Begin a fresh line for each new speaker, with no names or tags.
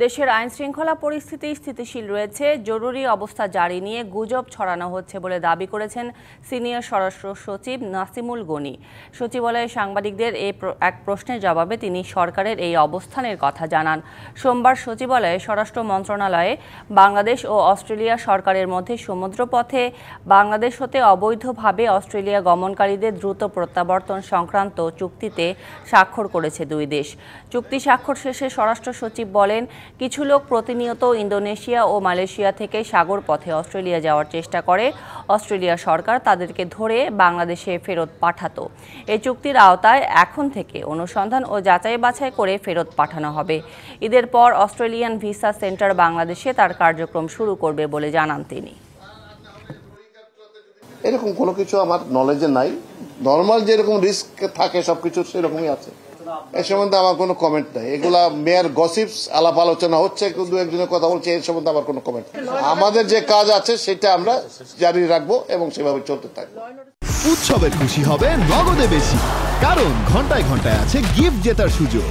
দেশের আইনশৃঙ্খলা পরিস্থিতি স্থিতিশীল রয়েছে, জরুরি অবস্থা জারি নিয়ে গুজব ছড়ানো হচ্ছে বলে দাবি করেছেন সিনিয়র স্বরাষ্ট্র সচিব নাসিমুল গনি। সচিবালয়ে সাংবাদিকদের এক প্রশ্নের জবাবে তিনি সরকারের এই অবস্থানের কথা জানান। সোমবার সচিবালয়ে স্বরাষ্ট্র মন্ত্রণালয়ে বাংলাদেশ ও অস্ট্রেলিয়া সরকারের মধ্যে সমুদ্রপথে বাংলাদেশ হতে অবৈধভাবে অস্ট্রেলিয়া গমনকারীদের দ্রুত প্রত্যাবর্তন সংক্রান্ত চুক্তিতে স্বাক্ষর করেছে দুই দেশ। চুক্তি স্বাক্ষর শেষে স্বরাষ্ট্র সচিব বলেন, কিছু লোক প্রতিনিয়ত ইন্দোনেশিয়া ও মালয়েশিয়া থেকে সাগর পথে অস্ট্রেলিয়া যাওয়ার চেষ্টা করে। অস্ট্রেলিয়া সরকার তাদেরকে ধরে বাংলাদেশে ফেরত পাঠাতো। এই চুক্তির আওতায় এখন থেকে অনুসন্ধান ও যাচাই বাছাই করে ফেরত পাঠানো হবে। ঈদের পর অস্ট্রেলিয়ান ভিসা সেন্টার বাংলাদেশে তার কার্যক্রম শুরু করবে বলে জানান তিনি।
এরকম কোনো কিছু আমার নলেজে নাই। নর্মাল যেরকম রিস্ক থাকে সবকিছু সেরকমই আছে। এ সম্বন্ধে আমার কোনো কমেন্ট নাই। এগুলা মেয়ার গসিপস, আলাপ আলোচনা হচ্ছে, দু একজনের কথা বলছে, এর সম্বন্ধে আমার কোনো কমেন্ট নেই। আমাদের যে কাজ আছে সেটা আমরা জারি রাখবো এবং সেভাবে চলতে থাকবো।
উৎসবের খুশি হবে নগদে বেশি, কারণ ঘন্টায় ঘন্টায় আছে গিফট জেতার সুযোগ।